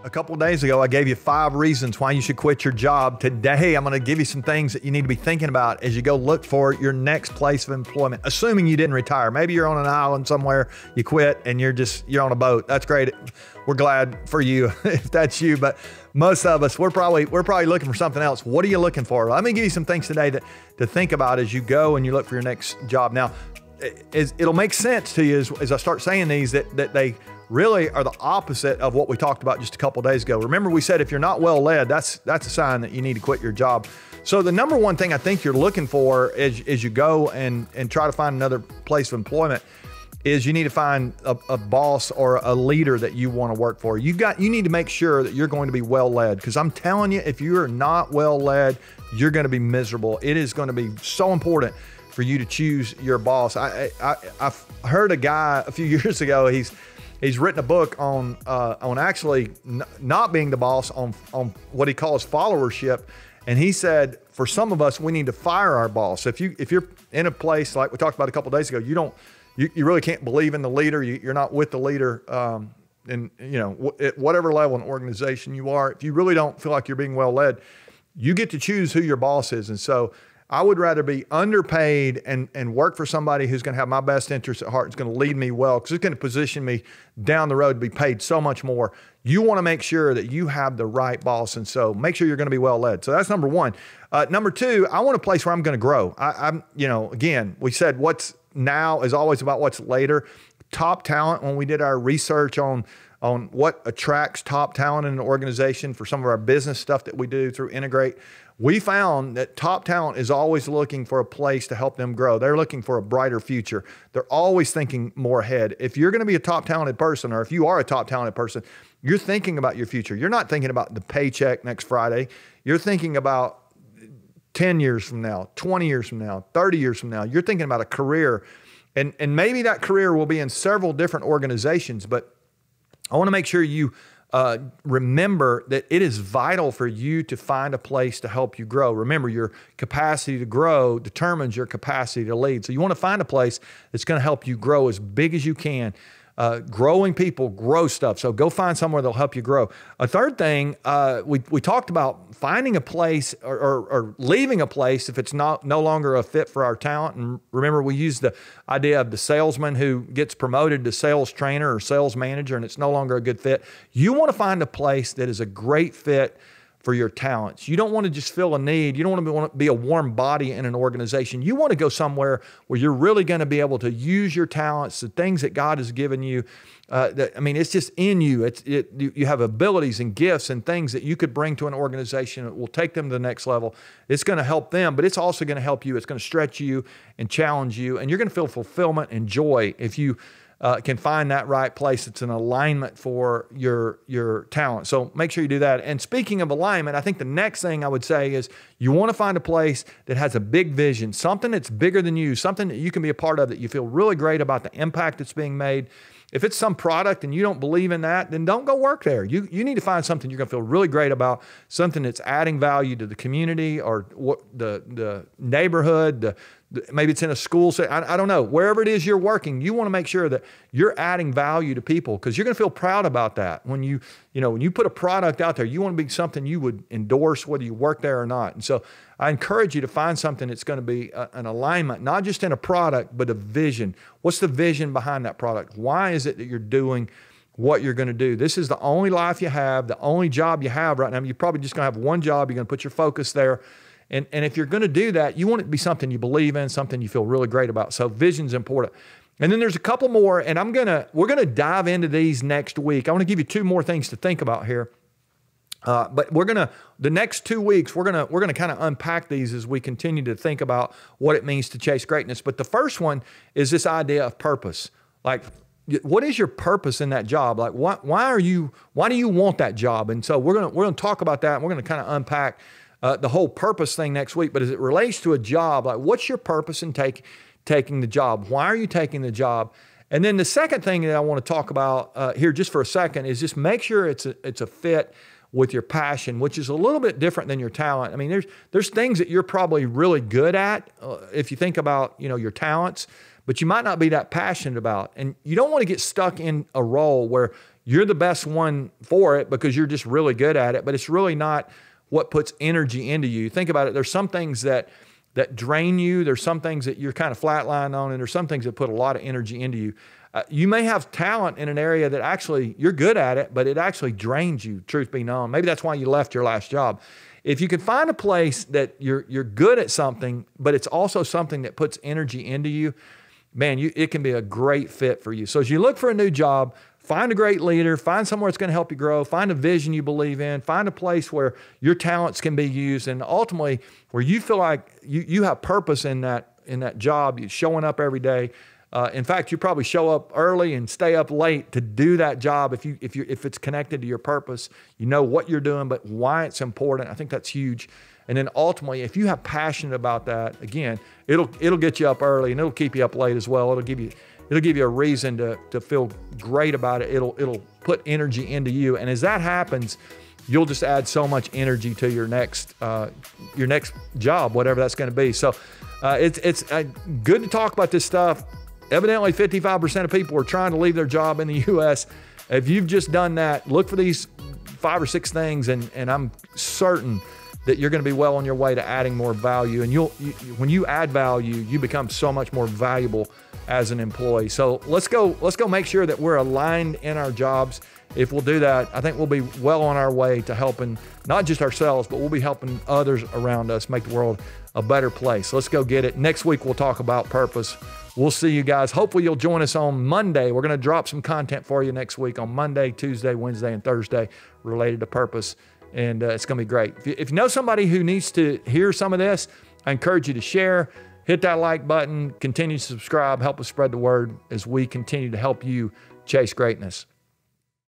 A couple of days ago, I gave you 5 reasons why you should quit your job. Today, I'm going to give you some things that you need to be thinking about as you go look for your next place of employment, assuming you didn't retire. Maybe you're on an island somewhere, you quit, and you're on a boat. That's great. We're glad for you if that's you, but most of us, we're probably looking for something else. What are you looking for? Let me give you some things today to think about as you go and you look for your next job. Now, it'll make sense to you as I start saying these that they really are the opposite of what we talked about just a couple of days ago. Remember, we said if you're not well led, that's a sign that you need to quit your job. So the number one thing I think you're looking for as you go and try to find another place of employment is you need to find a boss or a leader that you want to work for. You need to make sure that you're going to be well led, because I'm telling you, if you're not well led, you're going to be miserable. It is going to be so important for you to choose your boss. I've heard a guy a few years ago, he's written a book on actually not being the boss, on what he calls followership. And he said, for some of us, we need to fire our boss. If you're in a place like we talked about a couple of days ago, you really can't believe in the leader. You're not with the leader, and at whatever level in organization you are. If you really don't feel like you're being well led, you get to choose who your boss is. And so I would rather be underpaid and work for somebody who's going to have my best interests at heart. It's going to lead me well, because it's going to position me down the road to be paid so much more. You want to make sure that you have the right boss, and so make sure you're going to be well led. So that's number one. Number two, I want a place where I'm going to grow. Again, we said what's now is always about what's later. Top talent, when we did our research on what attracts top talent in an organization for some of our business stuff that we do through Integrate, we found that top talent is always looking for a place to help them grow. They're looking for a brighter future. They're always thinking more ahead. If you're going to be a top talented person, or if you are a top talented person, you're thinking about your future. You're not thinking about the paycheck next Friday. You're thinking about 10 years from now, 20 years from now, 30 years from now. You're thinking about a career. And maybe that career will be in several different organizations, but I want to make sure you remember that it is vital for you to find a place to help you grow. Remember, your capacity to grow determines your capacity to lead. So you want to find a place that's going to help you grow as big as you can. Growing people grow stuff. So go find somewhere that'll help you grow. A third thing, we talked about finding a place or leaving a place if it's no longer a fit for our talent. And remember, we used the idea of the salesman who gets promoted to sales trainer or sales manager, and it's no longer a good fit. You want to find a place that is a great fit for your talents. You don't want to just fill a need. You don't want to be a warm body in an organization. You want to go somewhere where you're really going to be able to use your talents, the things that God has given you. It's just in you. You have abilities and gifts and things that you could bring to an organization that will take them to the next level. It's going to help them, but it's also going to help you. It's going to stretch you and challenge you, and you're going to feel fulfillment and joy if you can find that right place. It's an alignment for your talent. So make sure you do that. And speaking of alignment, I think the next thing I would say is you want to find a place that has a big vision, something that's bigger than you, something that you can be a part of, that you feel really great about the impact that's being made. If it's some product and you don't believe in that, then don't go work there. You need to find something you're going to feel really great about, something that's adding value to the community or the neighborhood, maybe it's in a school. I don't know. Wherever it is you're working, you want to make sure that you're adding value to people, because you're going to feel proud about that. When you put a product out there, you want to be something you would endorse whether you work there or not. And so I encourage you to find something that's going to be an alignment, not just in a product, but a vision. What's the vision behind that product? Why is it that you're doing what you're going to do? This is the only life you have, the only job you have right now. You're probably just going to have one job. You're going to put your focus there. And if you're going to do that, you want it to be something you believe in, something you feel really great about. So vision's important. And then there's a couple more, and we're going to dive into these next week. I want to give you 2 more things to think about here. But the next 2 weeks, we're going to kind of unpack these as we continue to think about what it means to chase greatness. But the first one is this idea of purpose. Like, what is your purpose in that job? Like, why do you want that job? And so we're going to talk about that, and we're going to kind of unpack the whole purpose thing next week. But as it relates to a job, like, what's your purpose in taking the job? Why are you taking the job? And then the second thing that I want to talk about here just for a second is just make sure it's a fit with your passion, which is a little bit different than your talent. I mean, there's things that you're probably really good at if you think about your talents, but you might not be that passionate about. And you don't want to get stuck in a role where you're the best one for it because you're just really good at it, but it's really not what puts energy into you. Think about it. There's some things that drain you. There's some things that you're kind of flatlined on, and there's some things that put a lot of energy into you. You may have talent in an area that actually you're good at it, but it actually drains you, truth be known. Maybe that's why you left your last job. If you can find a place that you're good at something, but it's also something that puts energy into you, man, it can be a great fit for you. So as you look for a new job, find a great leader, find somewhere that's going to help you grow, find a vision you believe in, find a place where your talents can be used, and ultimately where you feel like you have purpose in that job. You're showing up every day. In fact, you probably show up early and stay up late to do that job if it's connected to your purpose. You know what you're doing, but why it's important. I think that's huge. And then ultimately, if you have passion about that, again, it'll get you up early and it'll keep you up late as well. It'll give you a reason to feel great about it. It'll put energy into you. And as that happens, you'll just add so much energy to your next job, whatever that's going to be. So it's good to talk about this stuff. Evidently, 55% of people are trying to leave their job in the U.S. If you've just done that, look for these 5 or 6 things, and I'm certain that you're going to be well on your way to adding more value. And when you add value, you become so much more valuable as an employee. So let's go make sure that we're aligned in our jobs. If we'll do that, I think we'll be well on our way to helping not just ourselves, but we'll be helping others around us make the world a better place. Let's go get it. Next week, we'll talk about purpose. We'll see you guys. Hopefully you'll join us on Monday. We're going to drop some content for you next week on Monday, Tuesday, Wednesday, and Thursday related to purpose. And it's going to be great. If you know somebody who needs to hear some of this, I encourage you to share, hit that like button, continue to subscribe, help us spread the word as we continue to help you chase greatness.